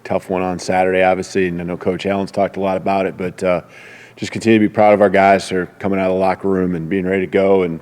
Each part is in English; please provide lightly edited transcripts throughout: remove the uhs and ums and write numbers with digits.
tough one on Saturday, obviously, and I know Coach Allen's talked a lot about it, but just continue to be proud of our guys who are coming out of the locker room and being ready to go, and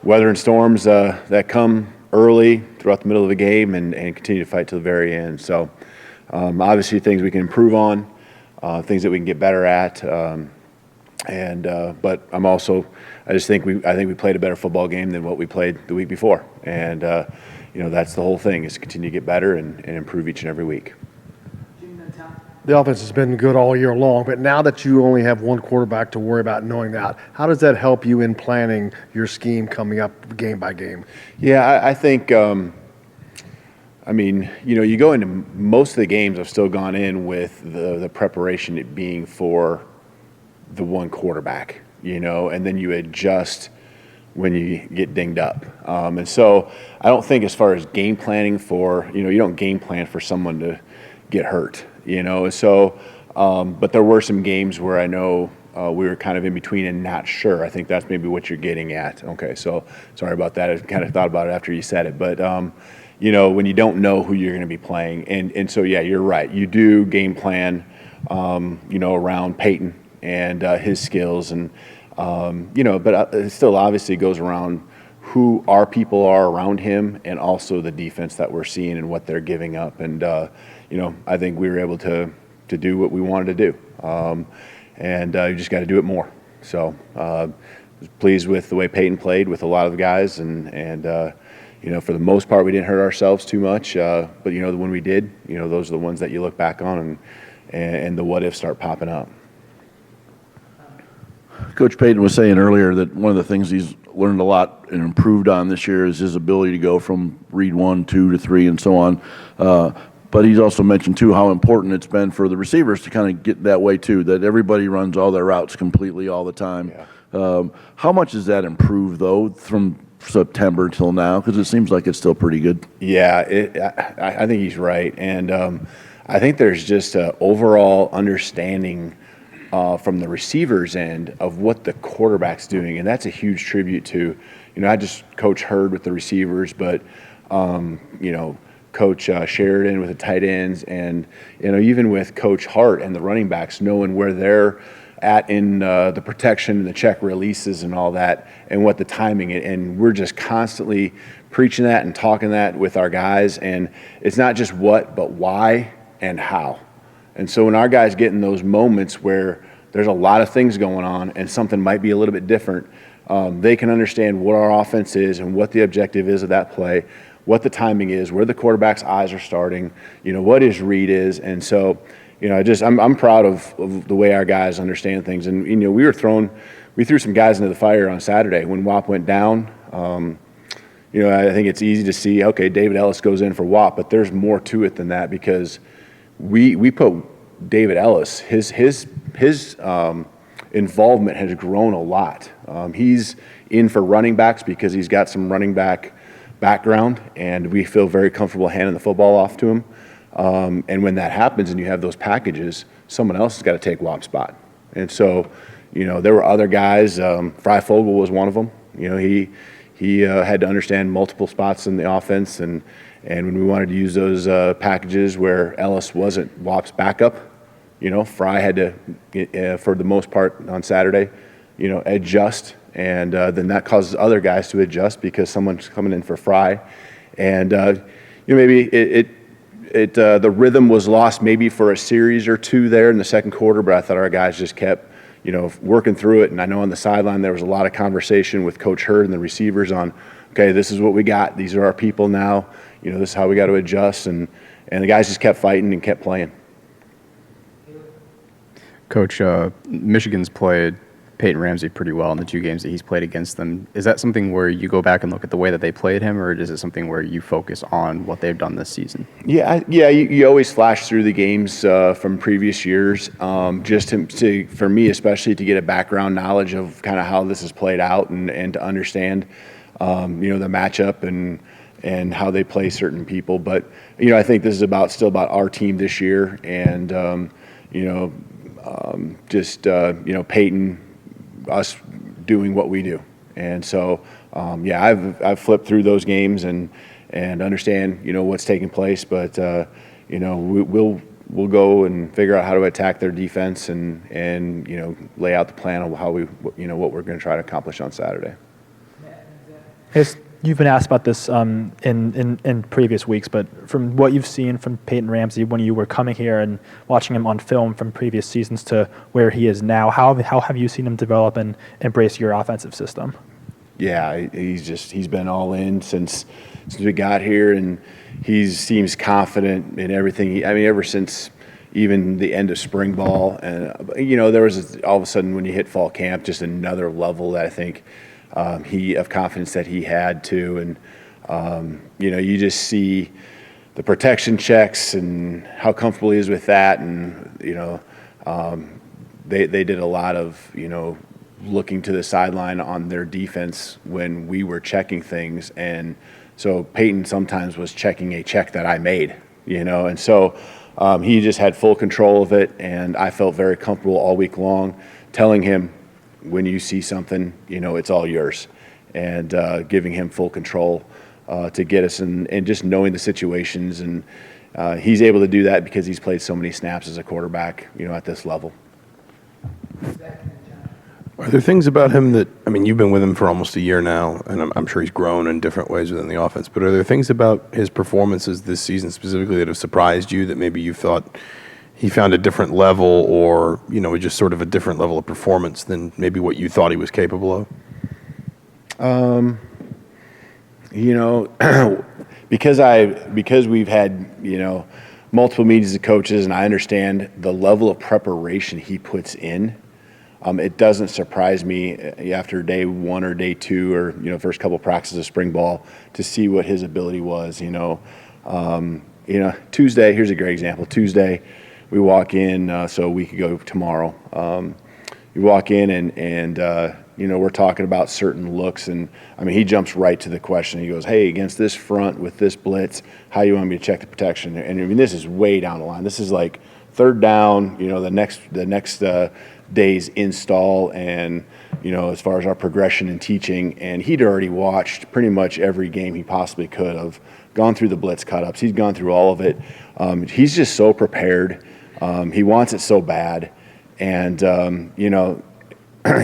weathering storms that come early throughout the middle of the game and continue to fight to the very end. So obviously things we can improve on, things that we can get better at, but I just think we played a better football game than what we played the week before, and that's the whole thing, is to continue to get better and improve each and every week. The offense has been good all year long, but now that you only have one quarterback to worry about, knowing that, how does that help you in planning your scheme coming up game by game? Yeah, I think, you go into most of the games, I've still gone in with the preparation it being for the one quarterback, and then you adjust when you get dinged up. And so I don't think, as far as game planning for, you don't game plan for someone to get hurt. But there were some games where I know we were kind of in between and not sure. I think that's maybe what you're getting at. Okay, so sorry about that. I kind of thought about it after you said it. But, when you don't know who you're going to be playing. And so, yeah, you're right. You do game plan, around Peyton and his skills. And, but it still obviously goes around who our people are around him, and also the defense that we're seeing and what they're giving up. And, I think we were able to do what we wanted to do. You just got to do it more. So I was pleased with the way Peyton played with a lot of the guys. And for the most part, we didn't hurt ourselves too much. But, when we did, those are the ones that you look back on and the what-ifs start popping up. Coach Peyton was saying earlier that one of the things he's learned a lot and improved on this year is his ability to go from read 1, 2 to 3 and so on. But he's also mentioned, too, how important it's been for the receivers to kind of get that way, too, that everybody runs all their routes completely all the time. Yeah. How much has that improved, though, from September till now? Because it seems like it's still pretty good. Yeah, I think he's right. And I think there's just an overall understanding from the receivers' end of what the quarterback's doing, and that's a huge tribute to, I just coach Hurd with the receivers, but Coach Sheridan with the tight ends, and even with Coach Hart and the running backs, knowing where they're at in the protection and the check releases and all that, and what the timing is. And we're just constantly preaching that and talking that with our guys, and it's not just what, but why and how. And so when our guys get in those moments where there's a lot of things going on and something might be a little bit different, they can understand what our offense is and what the objective is of that play, what the timing is, where the quarterback's eyes are starting, what his read is. And so, I'm proud of the way our guys understand things. And, we threw some guys into the fire on Saturday when Wap went down. I think it's easy to see, okay, David Ellis goes in for Wap, but there's more to it than that, because we put David Ellis, his involvement has grown a lot. He's in for running backs because he's got some running back background, and we feel very comfortable handing the football off to him. And when that happens and you have those packages, someone else has got to take Wap's spot. And so, there were other guys. Freifogel was one of them. He had to understand multiple spots in the offense, and when we wanted to use those packages where Ellis wasn't Wap's backup, Fry had to, for the most part on Saturday, adjust, and then that causes other guys to adjust because someone's coming in for Fry, and maybe the rhythm was lost maybe for a series or two there in the second quarter, but I thought our guys just kept working through it. And I know on the sideline there was a lot of conversation with Coach Hurd and the receivers on, okay, this is what we got. These are our people now. This is how we got to adjust. And the guys just kept fighting and kept playing. Coach, Michigan's played Peyton Ramsey pretty well in the 2 games that he's played against them. Is that something where you go back and look at the way that they played him, or is it something where you focus on what they've done this season? Yeah. You always flash through the games from previous years, just for me especially, to get a background knowledge of kind of how this has played out and to understand, the matchup and how they play certain people. But I think this is still about our team this year, and Peyton, us doing what we do. And so, I've flipped through those games and understand, what's taking place. But, we'll go and figure out how to attack their defense and lay out the plan of how what we're going to try to accomplish on Saturday. You've been asked about this in previous weeks, but from what you've seen from Peyton Ramsey when you were coming here and watching him on film from previous seasons to where he is now, how have you seen him develop and embrace your offensive system? Yeah, he's been all in since we got here, and he seems confident in everything. Ever since even the end of spring ball, and there was all of a sudden when you hit fall camp, just another level that I think of confidence that he had too, and you just see the protection checks and how comfortable he is with that, and they did a lot of looking to the sideline on their defense when we were checking things, and so Peyton sometimes was checking a check that I made, and so he just had full control of it, and I felt very comfortable all week long telling him, when you see something, it's all yours, and giving him full control to get us, and just knowing the situations, and he's able to do that because he's played so many snaps as a quarterback, at this level. Are there things about him that, you've been with him for almost a year now, and I'm sure he's grown in different ways within the offense, but are there things about his performances this season specifically that have surprised you, that maybe you thought he found a different level, or, just sort of a different level of performance than maybe what you thought he was capable of? Because we've had, multiple meetings of coaches, and I understand the level of preparation he puts in, it doesn't surprise me after day one or day two or, first couple of practices of spring ball to see what his ability was, Tuesday, here's a great example. Tuesday, we walk in, so a week ago tomorrow. You walk in and we're talking about certain looks, and he jumps right to the question. He goes, "Hey, against this front with this blitz, how you want me to check the protection?" And this is way down the line. This is like third down. The next day's install, and as far as our progression in teaching, and he'd already watched pretty much every game he possibly could have, gone through the blitz cut-ups. He's gone through all of it. He's just so prepared. He wants it so bad, and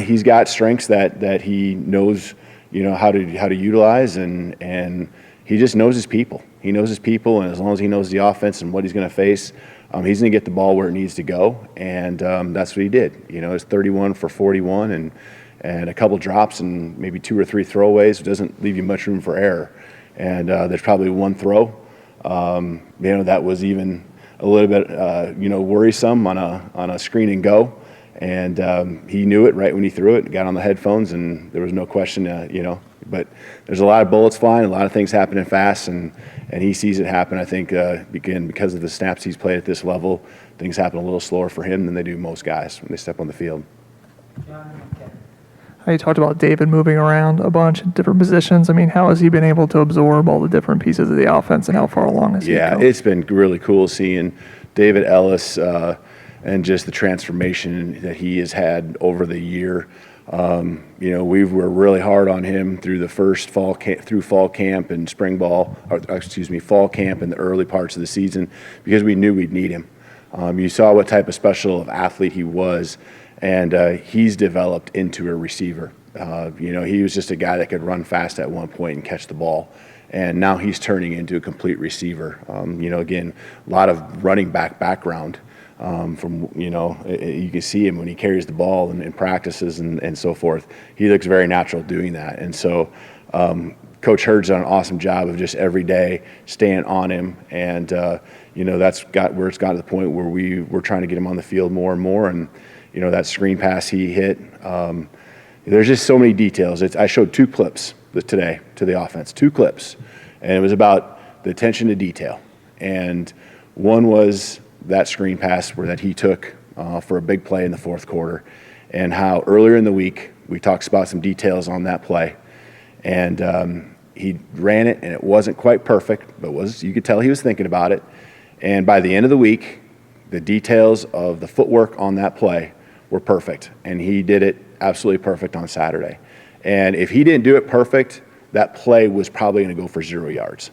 he's got strengths that he knows how to utilize, and he just knows his people. He knows his people, and as long as he knows the offense and what he's going to face, he's going to get the ball where it needs to go, and that's what he did. It's 31 for 41, and a couple drops and maybe 2 or 3 throwaways. It doesn't leave you much room for error, and there's probably one throw that was even a little bit worrisome on a screen and go, and he knew it right when he threw it, got on the headphones, and there was no question, but there's a lot of bullets flying, a lot of things happening fast, and he sees it happen. I think again, because of the snaps he's played at this level, things happen a little slower for him than they do most guys when they step on the field. You talked about David moving around a bunch in different positions. How has he been able to absorb all the different pieces of the offense, and how far along has he come? It's been really cool seeing David Ellis and just the transformation that he has had over the year. We were really hard on him through the first fall camp and spring ball, fall camp and the early parts of the season, because we knew we'd need him. You saw what type of special athlete he was, and he's developed into a receiver. He was just a guy that could run fast at one point and catch the ball, and now he's turning into a complete receiver. Again, a lot of running back background. You can see him when he carries the ball and in practices and so forth. He looks very natural doing that. And so Coach Hurd's done an awesome job of just every day staying on him. And, that's got where it's got to the point where we're trying to get him on the field more and more. And, that screen pass he hit, there's just so many details. I showed 2 clips today to the offense, 2 clips. And it was about the attention to detail. And one was that screen pass that he took for a big play in the fourth quarter, and how earlier in the week we talked about some details on that play, and he ran it, and it wasn't quite perfect, but you could tell he was thinking about it. And by the end of the week, the details of the footwork on that play were perfect, and he did it absolutely perfect on Saturday. And if he didn't do it perfect, that play was probably going to go for 0 yards.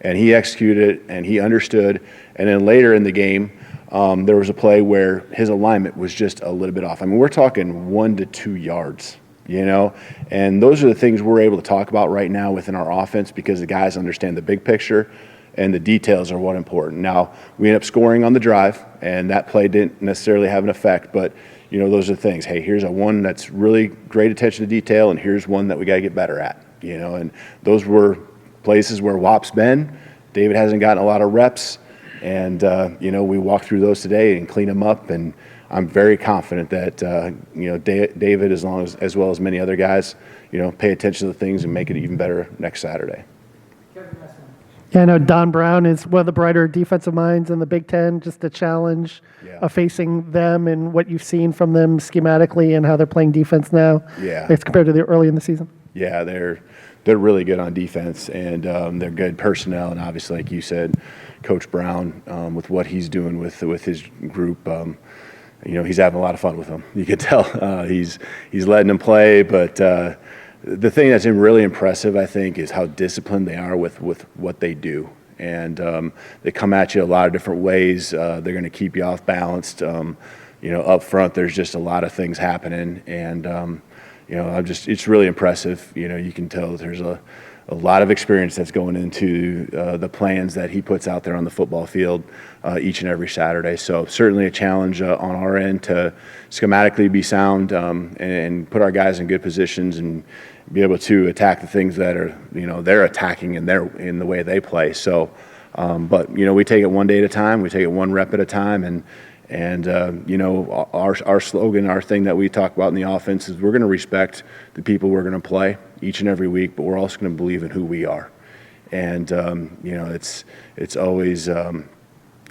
And he executed it, and he understood. And then later in the game, there was a play where his alignment was just a little bit off. I mean, we're talking 1 to 2 yards, you know? And those are the things we're able to talk about right now within our offense because the guys understand the big picture and the details are what important. Now, we end up scoring on the drive, and that play didn't necessarily have an effect, but, you know, those are the things. Hey, here's a one that's really great attention to detail, and here's one that we got to get better at, you know? And those were places where WAP's been. David hasn't gotten a lot of reps, and, you know, we walk through those today and clean them up, and I'm very confident that, you know, David, as well as many other guys, you know, pay attention to the things and make it even better next Saturday. Yeah, I know Don Brown is one of the brighter defensive minds in the Big Ten, just the challenge of facing them and what you've seen from them schematically and how they're playing defense now as compared to the early in the season. Yeah, they're really good on defense, and they're good personnel. And obviously, like you said, Coach Brown, with what he's doing with his group, you know, he's having a lot of fun with them. You can tell he's letting them play. But the thing that's really impressive, I think, is how disciplined they are with what they do. And they come at you a lot of different ways. They're going to keep you off balanced. You know, up front, there's just a lot of things happening, and you know, it's really impressive. You know, you can tell that there's a lot of experience that's going into the plans that he puts out there on the football field each and every Saturday. So certainly a challenge on our end to schematically be sound and put our guys in good positions and be able to attack the things that are, you know, they're attacking in the way they play. So, but you know, we take it one day at a time. We take it one rep at a time, and you know, our slogan, our thing that we talk about in the offense is we're going to respect the people we're going to play each and every week, but we're also going to believe in who we are. And you know, it's always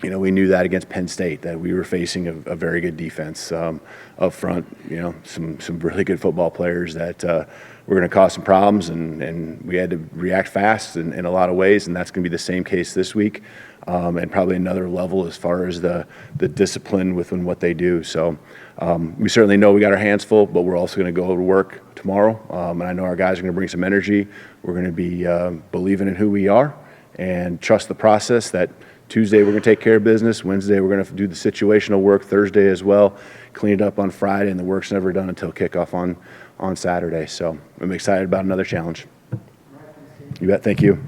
you know, we knew that against Penn State that we were facing a very good defense up front. You know, some really good football players that were going to cause some problems, and we had to react fast in a lot of ways, and that's going to be the same case this week. And probably another level as far as the discipline within what they do. So we certainly know we got our hands full, but we're also going to go to work tomorrow. And I know our guys are going to bring some energy. We're going to be believing in who we are and trust the process that Tuesday we're going to take care of business. Wednesday we're going to do the situational work. Thursday as well. Clean it up on Friday, and the work's never done until kickoff on Saturday. So I'm excited about another challenge. You bet. Thank you.